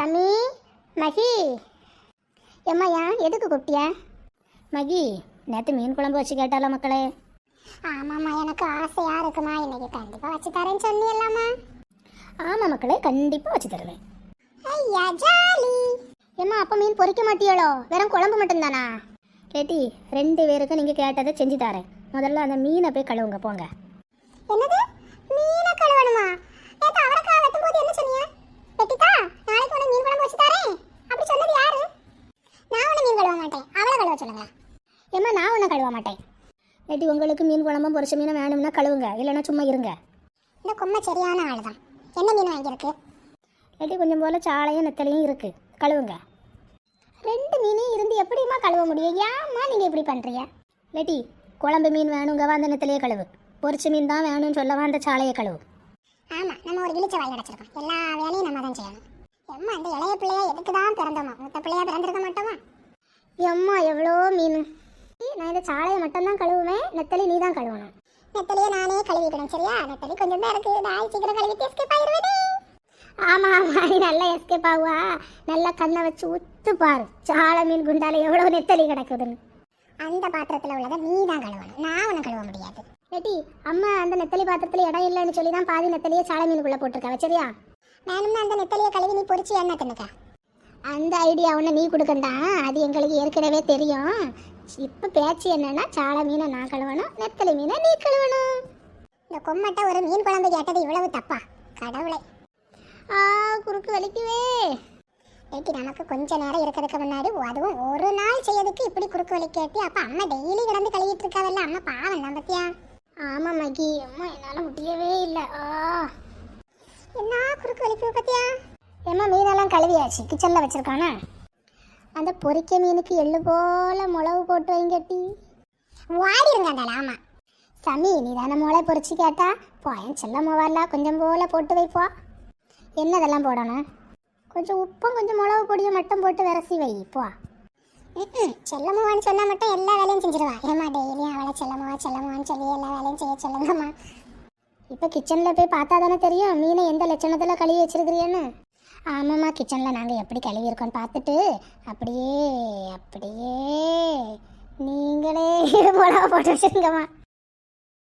சமி, மகி, எம்மா ஏன் எதுக்கு கூப்பிட்டியா? மகி, நேற்று மீன் குழம்பு வச்சு கேட்டால மக்களே. ஆமாம்மா, எனக்கு ஆசையா இருக்குமா, இன்னைக்கு கண்டிப்பாக வச்சு தரேன்னு சொன்னியல்லாமா? ஆமாம் மக்களே, கண்டிப்பாக வச்சு தருவேன். ஐயா ஜாலி. ஏம்மா அப்போ மீன் பொரிக்க மாட்டியாளோ? வெறும் குழம்பு மட்டும்தானா? கேட்டி, 2 பேருக்கு நீங்கள் கேட்டதை செஞ்சு தரேன். முதல்ல அந்த மீனை போய் கழுவுங்க போங்க. என்னது, மீனை கழுவணுமா? நேற்று அவரைக்காய் வெட்டும் போது என்ன சொன்னீங்க? வெட்டித்தா, நாளைக்கு உனக்கு மீன் குழம்பு வச்சு தரேன் அப்படி சொன்னது யாரு? நான் உன்னை மீன் கழுவ மாட்டேன், அவளை கழுவ சொல்லுங்க. ஏம்மா நான் ஒன்றும் கழுவ மாட்டேன். கேட்டி, உங்களுக்கு மீன் குழம்பும் பொரிச்ச மீனை வேணும்னா கழுவுங்க, இல்லைன்னா சும்மா இருங்க. இந்த கொம்மை சரியான ஆள் தான். என்ன மீன் வாங்கியிருக்கு? கேட்டி, கொஞ்சம் போல் சாலையும் நெத்தலையும் இருக்குது, கழுவுங்க. 2 மீனையும் இருந்து எப்படிம்மா கழுவ முடியும்? ஏம்மா நீங்கள் இப்படி பண்ணுறீங்க? லேட்டி, குழம்பு மீன் வேணுங்கவா அந்த நெத்தலையே கழுவு, பொரிச்ச மீன் தான் வேணும்னு சொல்லவா அந்த சாலையை கழுவு. ஆமாம், நம்ம ஒரு இழிச்ச வாய் அடைச்சிருக்கோம், எல்லா வேலையும் நம்ம தான் செய்யணும். எம்மா இந்த இளைய பிள்ளையா எதுக்கு தான் பிறந்தோமா? மூத்த பிள்ளையா பிறந்திருக்க மாட்டோமா? எம்மா எவ்வளோ மீன். நான் இந்த சாலையை மட்டும்தான் கழுவுவேன், நெத்தலி நீ தான் கழுவணும். நெத்தலியை நானே கழுவிக்கணும் சரியா? நெத்தலி கொஞ்சம் தான் இருக்குது, நான் சீக்கிரம் கழுவிட்டு எஸ்கேப் ஆயிடுவேனே. ஆமாம் ஆமாம், நீ நல்லா எஸ்கேப் ஆகுவா. நல்லா கண்ணை வச்சு உத்து பாரு, சாலை மீன் குண்டால எவ்வளோ நெத்தலி கிடக்குதுன்னு. அந்த பாத்திரத்தில் உள்ளதை நீ தான் கழுவணும், நான் ஒன்றும் கழுவ முடியாது. லேட்டி, அம்மா அந்த நெத்தலி பாத்திரத்தில் இடம் இல்லைன்னு சொல்லி தான் பாதி நெத்தலியை சாலை மீனுக்குள்ளே போட்டிருக்காவ சரியா? வேணும்னா அந்த நெத்தலியை கழுவி நீ பொரிச்சு என்ன தின்னுக்க. அந்த ஐடியா ஒன்று நீ கொடுக்கண்டா, அது எங்களுக்கு ஏற்கனவே தெரியும். இப்போ பேச்சு என்னன்னா, சாலை மீனை நான் கழுவணும், நெத்தலி மீனை நீ கழுவணும். இந்த கொம்மட்டை ஒரு மீன் குழம்பு கேட்டது இவ்வளவு தப்பா? கடவுளை, குறுக்கு வலிக்குவே. ஏட்டி, நமக்கு கொஞ்ச நேரம் இருக்கிறதுக்கு முன்னாடி அதுவும் ஒரு நாள் செய்யறதுக்கு இப்படி குறுக்கு வலி கேட்டி, அப்ப அம்மா டெய்லி கிடந்து கழுவிட்டு இருக்காவல்ல, அம்மா பாவம் தான் பத்தியா? ஆமாம் மகி, அம்மா என்னால் முடியவே இல்லை. என்ன குறுக்கு வலிக்கு பத்தியா? ஏம்மா மீனெல்லாம் கழுவியாச்சு, கிச்சனில் வச்சுருக்கானே. அந்த பொரிக்க மீனுக்கு எள்ளு போல் மிளகு போட்டு வைங்கட்டி. வாடிருங்க அந்த ஆமா. சமி, நீ தானே மிளகு பொரிச்சு கேட்டா, போயன் செல்ல மோவால கொஞ்சம் போல் போட்டு வைப்பா. என்னதெல்லாம் போடணும்? கொஞ்சம் உப்பும் கொஞ்சம் மிளகு பொடியும் மட்டும் போட்டு விரசி வை போ. செல்லம்மான்னு சொன்னா மட்டும் எல்லா வேலையும் செஞ்சிருவா. ஏமா டெய்லியும் அவளை செல்லம்மான்னு சொல்லி எல்லா வேலையும் செய்ய சொல்லுங்கம்மா. இப்போ கிச்சனில் போய் பார்த்தா தானே தெரியும் மீனை எந்த லட்சணத்தில் கழுவி வச்சிருக்கிறீன்னு. ஆமாம்மா, கிச்சனில் நாங்கள் எப்படி கழுவியிருக்கோன்னு பார்த்துட்டு அப்படியே அப்படியே நீங்களே மிளகா போட்டு வச்சுருங்கம்மா.